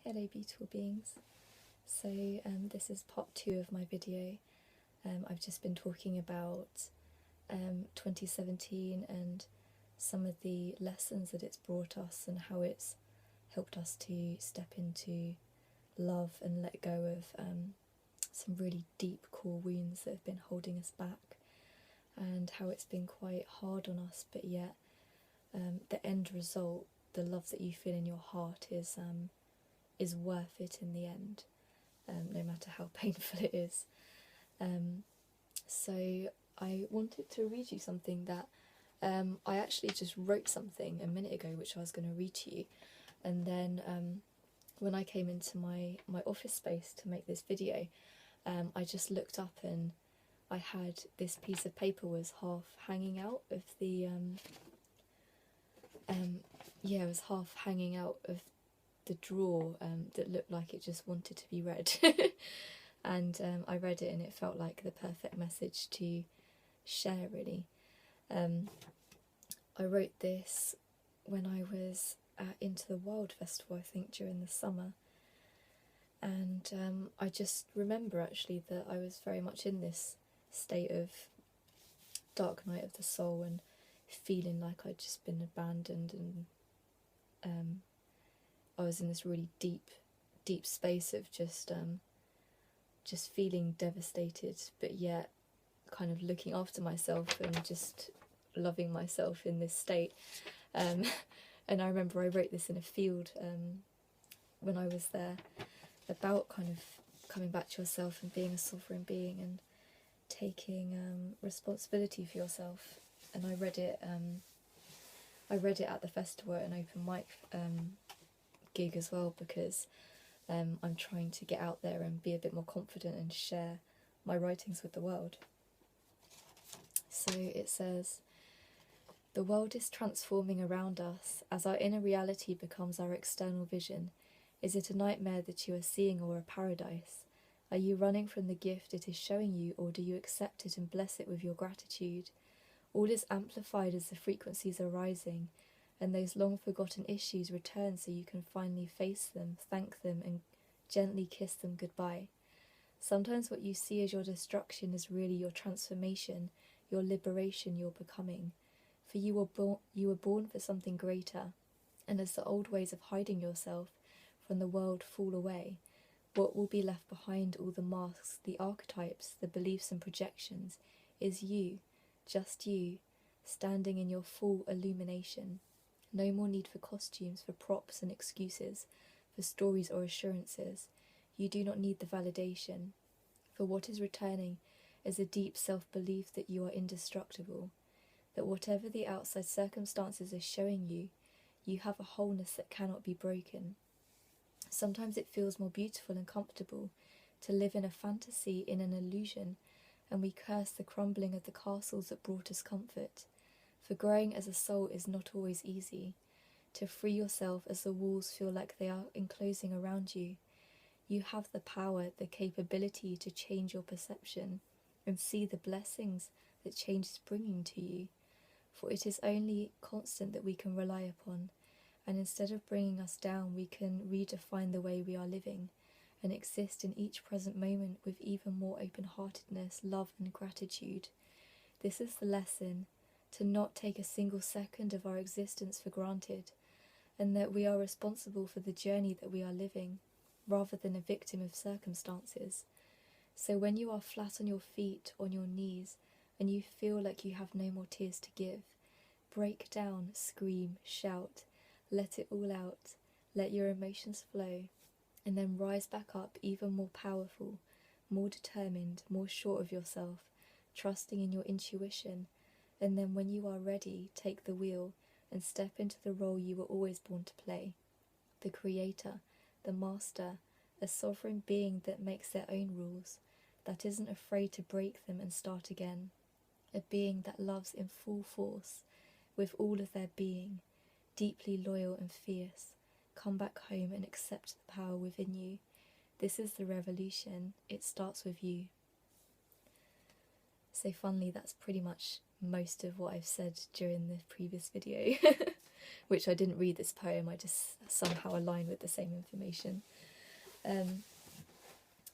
Hello beautiful beings. So this is part 2 of my video. I've just been talking about 2017 and some of the lessons that it's brought us and how it's helped us to step into love and let go of some really deep core wounds that have been holding us back, and how it's been quite hard on us, but yet the end result, the love that you feel in your heart is worth it in the end, no matter how painful it is. So I wanted to read you something that I actually just wrote something a minute ago which I was going to read to you, and then when I came into my office space to make this video, I just looked up and I had this piece of paper was half hanging out of the it was half hanging out of the drawer that looked like it just wanted to be read. And I read it and it felt like the perfect message to share, really. I wrote this when I was at Into the Wild Festival, I think, during the summer. And I just remember actually that I was very much in this state of dark night of the soul and feeling like I'd just been abandoned, and I was in this really deep space of just feeling devastated, but yet kind of looking after myself and just loving myself in this state. And I remember I wrote this in a field when I was there, about kind of coming back to yourself and being a sovereign being and taking responsibility for yourself. And I read it at the festival at an open mic gig as well, because I'm trying to get out there and be a bit more confident and share my writings with the world. So it says, "The world is transforming around us as our inner reality becomes our external vision. Is it a nightmare that you are seeing, or a paradise? Are you running from the gift it is showing you, or do you accept it and bless it with your gratitude? All is amplified as the frequencies are rising, and those long-forgotten issues return so you can finally face them, thank them, and gently kiss them goodbye. Sometimes what you see as your destruction is really your transformation, your liberation, your becoming. For you were born for something greater, and as the old ways of hiding yourself from the world fall away, what will be left behind, all the masks, the archetypes, the beliefs and projections, is you, just you, standing in your full illumination. No more need for costumes, for props and excuses, for stories or assurances. You do not need the validation. For what is returning is a deep self-belief that you are indestructible, that whatever the outside circumstances are showing you, you have a wholeness that cannot be broken. Sometimes it feels more beautiful and comfortable to live in a fantasy, in an illusion, and we curse the crumbling of the castles that brought us comfort. For growing as a soul is not always easy. To free yourself as the walls feel like they are enclosing around you. You have the power, the capability to change your perception and see the blessings that change is bringing to you. For it is only constant that we can rely upon, and instead of bringing us down, we can redefine the way we are living and exist in each present moment with even more open-heartedness, love and gratitude. This is the lesson, to not take a single second of our existence for granted, and that we are responsible for the journey that we are living, rather than a victim of circumstances. So when you are flat on your feet, on your knees, and you feel like you have no more tears to give, break down, scream, shout, let it all out, let your emotions flow, and then rise back up even more powerful, more determined, more sure of yourself, trusting in your intuition, and then when you are ready, take the wheel and step into the role you were always born to play. The creator, the master, a sovereign being that makes their own rules, that isn't afraid to break them and start again. A being that loves in full force, with all of their being, deeply loyal and fierce. Come back home and accept the power within you. This is the revolution. It starts with you." So funnily, that's pretty much most of what I've said during the previous video. which I didn't read this poem, I just somehow aligned with the same information.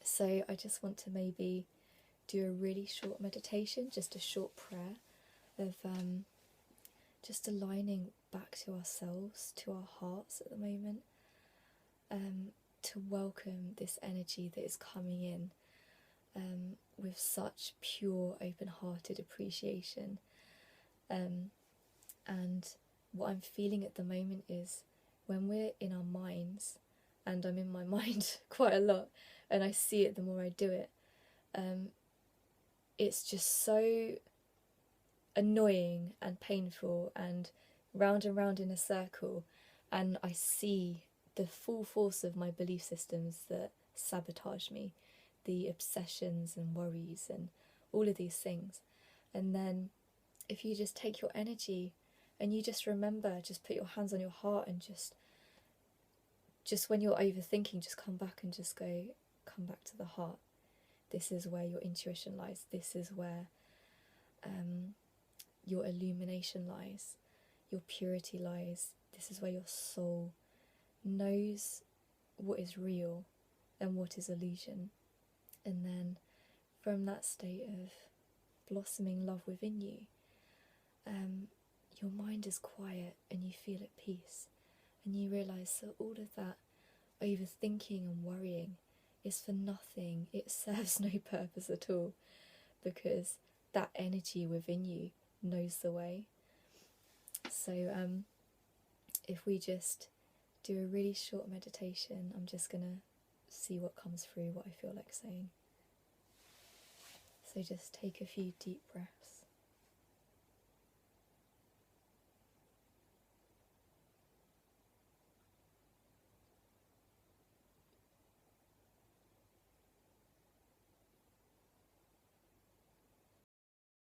So I just want to maybe do a really short meditation, just a short prayer of just aligning back to ourselves, to our hearts at the moment, to welcome this energy that is coming in with such pure, open-hearted appreciation. And what I'm feeling at the moment is when we're in our minds, and I'm in my mind quite a lot, and I see it the more I do it, it's just so annoying and painful and round in a circle, and I see the full force of my belief systems that sabotage me, the obsessions and worries and all of these things. And then if you just take your energy and you just remember, just put your hands on your heart, and just when you're overthinking, just come back and just go, come back to the heart. This is where your intuition lies. This is where your illumination lies, your purity lies. This is where your soul knows what is real and what is illusion. And then from that state of blossoming love within you, your mind is quiet and you feel at peace, and you realise that all of that overthinking and worrying is for nothing. It serves no purpose at all, because that energy within you knows the way. So if we just do a really short meditation, I'm just going to see what comes through, what I feel like saying. So just take a few deep breaths.